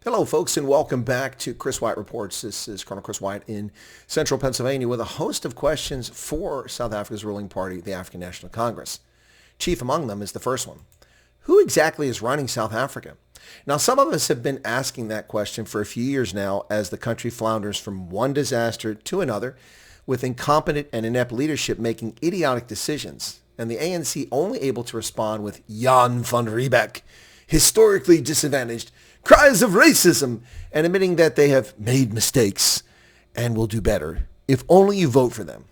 Hello, folks, and welcome back to Chris Wyatt Reports. This is Colonel Chris Wyatt in central Pennsylvania with a host of questions for South Africa's ruling party, the African National Congress. Chief among them is the first one. Who exactly is running South Africa? Now, some of us have been asking that question for a few years now as the country flounders from one disaster to another with incompetent and inept leadership making idiotic decisions, and the ANC only able to respond with Jan van Riebeck, historically disadvantaged, cries of racism, and admitting that they have made mistakes and will do better if only you vote for them.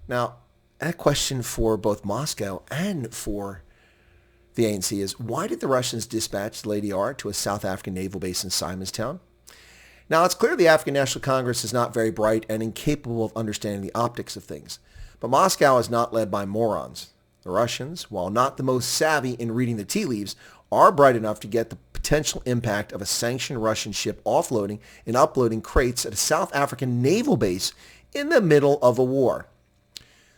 Now, a question for both Moscow and for the ANC is, why did the Russians dispatch Lady R to a South African naval base in Simonstown? Now, it's clear the African National Congress is not very bright and incapable of understanding the optics of things, but Moscow is not led by morons. The Russians, while not the most savvy in reading the tea leaves, are bright enough to get the potential impact of a sanctioned Russian ship offloading and uploading crates at a South African naval base in the middle of a war.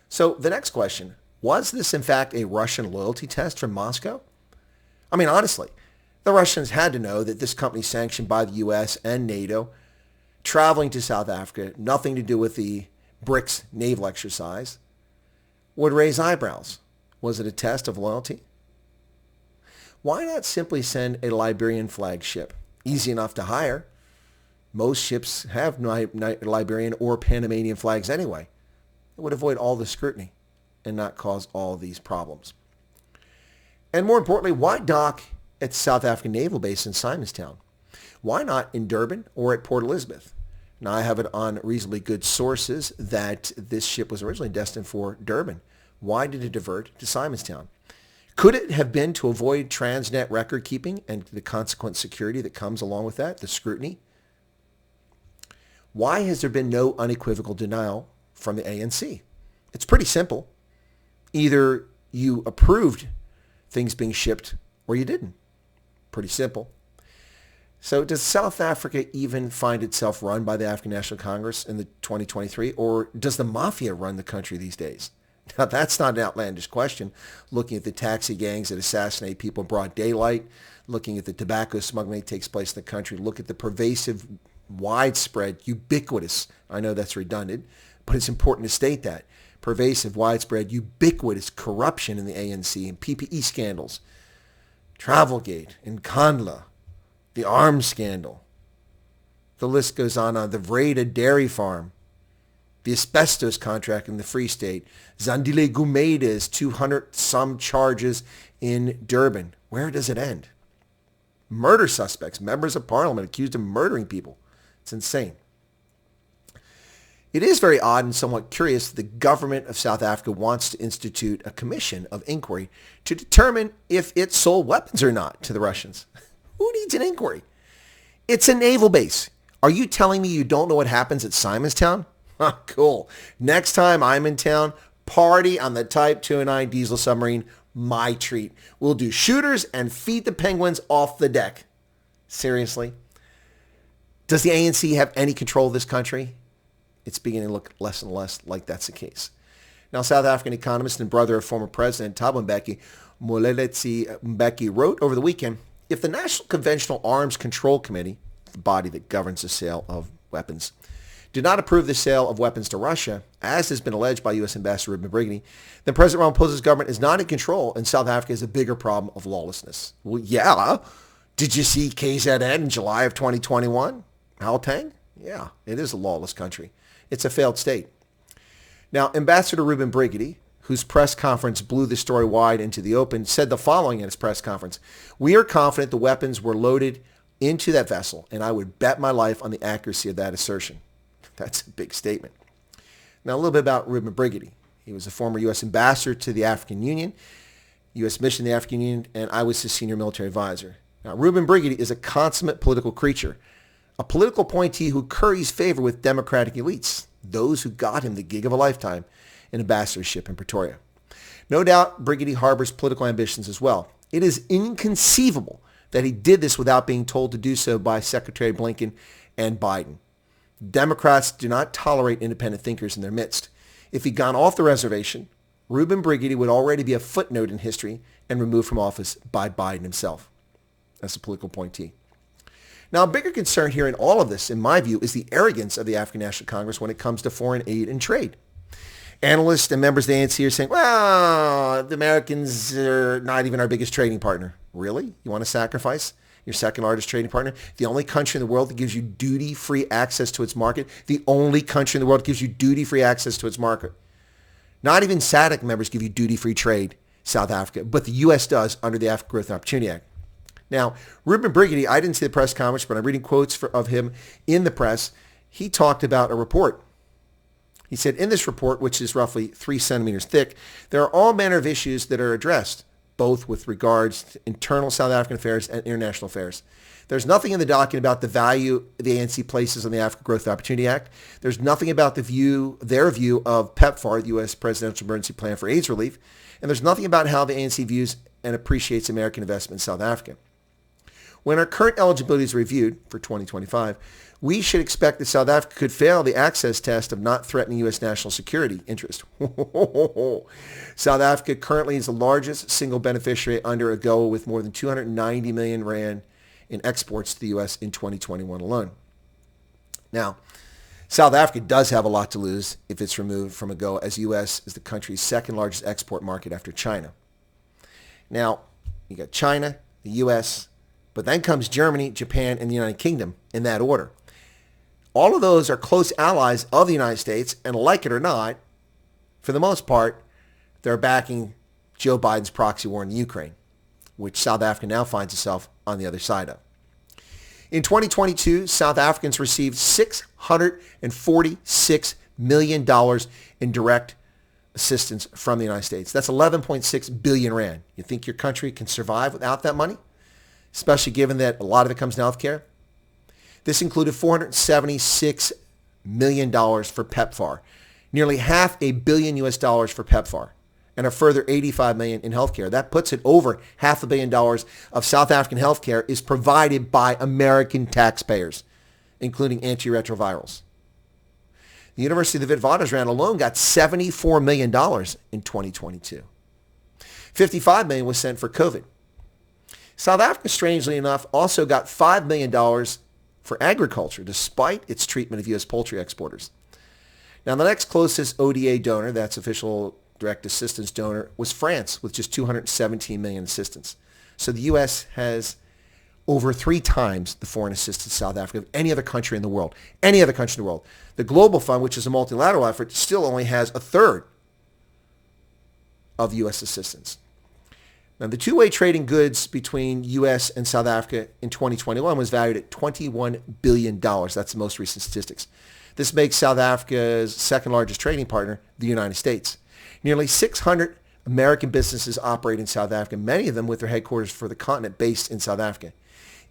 So the next question, was this in fact a Russian loyalty test from Moscow? I mean, honestly, the Russians had to know that this company sanctioned by the U.S. and NATO, traveling to South Africa, nothing to do with the BRICS naval exercise, would raise eyebrows. Was it a test of loyalty? Why not simply send a Liberian flag ship? Easy enough to hire. Most ships have Liberian or Panamanian flags anyway. It would avoid all the scrutiny and not cause all these problems. And more importantly, why dock at the South African Naval Base in Simonstown? Why not in Durban or at Port Elizabeth? Now, I have it on reasonably good sources that this ship was originally destined for Durban. Why did it divert to Simonstown? Could it have been to avoid Transnet record keeping and the consequent security that comes along with that, the scrutiny? Why has there been no unequivocal denial from the ANC? It's pretty simple. Either you approved things being shipped or you didn't. Pretty simple. So does South Africa even find itself run by the African National Congress in the 2023, or does the mafia run the country these days? Now, that's not an outlandish question, looking at the taxi gangs that assassinate people in broad daylight, looking at the tobacco smuggling that takes place in the country, look at the pervasive, widespread, ubiquitous, I know that's redundant, but it's important to state that, pervasive, widespread, ubiquitous corruption in the ANC and PPE scandals, Travelgate and Kandla, the arms scandal. The list goes on. The Vreda dairy farm, the asbestos contract in the Free State, Zandile Gumeda's 200-some charges in Durban. Where does it end? Murder suspects, members of parliament accused of murdering people. It's insane. It is very odd and somewhat curious that the government of South Africa wants to institute a commission of inquiry to determine if it sold weapons or not to the Russians. Who needs an inquiry? It's a naval base. Are you telling me you don't know what happens at Simonstown? Cool. Next time I'm in town, party on the Type 209 diesel submarine, my treat. We'll do shooters and feed the penguins off the deck. Seriously? Does the ANC have any control of this country? It's beginning to look less and less like that's the case. Now, South African economist and brother of former President Thabo Mbeki wrote over the weekend, if the National Conventional Arms Control Committee, the body that governs the sale of weapons, did not approve the sale of weapons to Russia, as has been alleged by U.S. Ambassador Ruben Brigidi, then President Ramaphosa's government is not in control, and South Africa has a bigger problem of lawlessness. Well, yeah. Did you see KZN in July of 2021? Gauteng? Yeah, it is a lawless country. It's a failed state. Now, Ambassador Ruben Brigidi, whose press conference blew the story wide into the open, said the following at his press conference: "We are confident the weapons were loaded into that vessel, and I would bet my life on the accuracy of that assertion." That's a big statement. Now, a little bit about Ruben Brigidi. He was a former U.S. ambassador to the African Union, U.S. mission to the African Union, and I was his senior military advisor. Now, Ruben Brigidi is a consummate political creature, a political appointee who curries favor with democratic elites, those who got him the gig of a lifetime in ambassadorship in Pretoria. No doubt Brigidi harbors political ambitions as well. It is inconceivable that he did this without being told to do so by Secretary Blinken and Biden. Democrats do not tolerate independent thinkers in their midst. If he'd gone off the reservation, Ruben Brigidi would already be a footnote in history and removed from office by Biden himself. That's a political appointee. Now, a bigger concern here in all of this, in my view, is the arrogance of the African National Congress when it comes to foreign aid and trade. Analysts and members of the ANC are saying, well, the Americans are not even our biggest trading partner. Really? You want to sacrifice your second largest trading partner? The only country in the world that gives you duty-free access to its market? The only country in the world that gives you duty-free access to its market. Not even SADC members give you duty-free trade, South Africa, but the U.S. does under the African Growth and Opportunity Act. Now, Ruben Briggity, I didn't see the press conference, but I'm reading quotes of him in the press. He talked about a report. He said, in this report, which is roughly 3 centimeters thick, there are all manner of issues that are addressed, both with regards to internal South African affairs and international affairs. There's nothing in the document about the value the ANC places on the African Growth and Opportunity Act. There's nothing about their view of PEPFAR, the U.S. Presidential Emergency Plan for AIDS Relief. And there's nothing about how the ANC views and appreciates American investment in South Africa. When our current eligibility is reviewed for 2025, we should expect that South Africa could fail the access test of not threatening U.S. national security interest. South Africa currently is the largest single beneficiary under AGOA with more than 290 million rand in exports to the U.S. in 2021 alone. Now, South Africa does have a lot to lose if it's removed from AGOA, as U.S. is the country's second largest export market after China. Now, you got China, the U.S., but then comes Germany, Japan, and the United Kingdom in that order. All of those are close allies of the United States, and like it or not, for the most part, they're backing Joe Biden's proxy war in Ukraine, which South Africa now finds itself on the other side of. In 2022, South Africans received $646 million in direct assistance from the United States. That's 11.6 billion rand. You think your country can survive without that money? Especially given that a lot of it comes to health care? This included $476 million for PEPFAR, nearly $500 million US for PEPFAR, and a further $85 million in healthcare. That puts it over $500 million of South African healthcare is provided by American taxpayers, including antiretrovirals. The University of the Witwatersrand alone got $74 million in 2022. $55 million was sent for COVID. South Africa, strangely enough, also got $5 million for agriculture, despite its treatment of U.S. poultry exporters. Now, the next closest ODA donor, that's official direct assistance donor, was France, with just $217 million assistance. So the U.S. has over 3 times the foreign assistance to South Africa of any other country in the world. Any other country in the world. The Global Fund, which is a multilateral effort, still only has 1/3 of U.S. assistance. Now, the two-way trade in goods between U.S. and South Africa in 2021 was valued at $21 billion. That's the most recent statistics. This makes South Africa's second largest trading partner the United States. Nearly 600 American businesses operate in South Africa, many of them with their headquarters for the continent based in South Africa.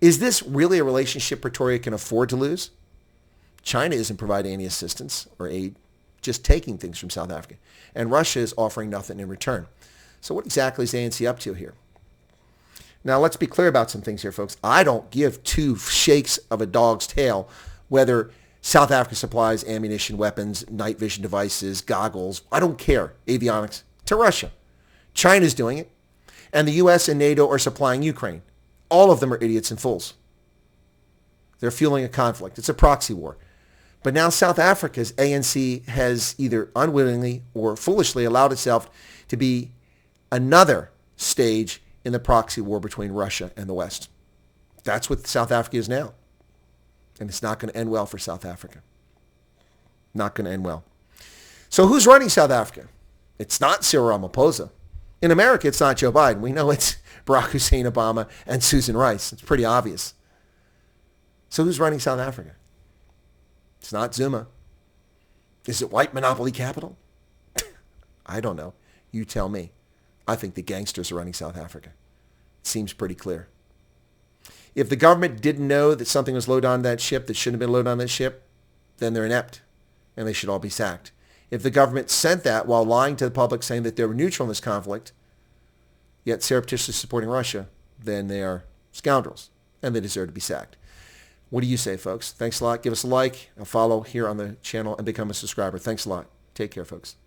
Is this really a relationship Pretoria can afford to lose? China isn't providing any assistance or aid, just taking things from South Africa. And Russia is offering nothing in return. So what exactly is the ANC up to here? Now, let's be clear about some things here, folks. I don't give 2 shakes of a dog's tail whether South Africa supplies ammunition, weapons, night vision devices, goggles. I don't care. Avionics to Russia. China's doing it. And the U.S. and NATO are supplying Ukraine. All of them are idiots and fools. They're fueling a conflict. It's a proxy war. But now South Africa's ANC has either unwittingly or foolishly allowed itself to be another stage in the proxy war between Russia and the West. That's what South Africa is now. And it's not going to end well for South Africa. Not going to end well. So who's running South Africa? It's not Cyril Ramaphosa. In America, it's not Joe Biden. We know it's Barack Hussein Obama and Susan Rice. It's pretty obvious. So who's running South Africa? It's not Zuma. Is it white monopoly capital? I don't know. You tell me. I think the gangsters are running South Africa. It seems pretty clear. If the government didn't know that something was loaded on that ship that shouldn't have been loaded on that ship, then they're inept, and they should all be sacked. If the government sent that while lying to the public saying that they were neutral in this conflict, yet surreptitiously supporting Russia, then they are scoundrels, and they deserve to be sacked. What do you say, folks? Thanks a lot. Give us a like, a follow here on the channel, and become a subscriber. Thanks a lot. Take care, folks.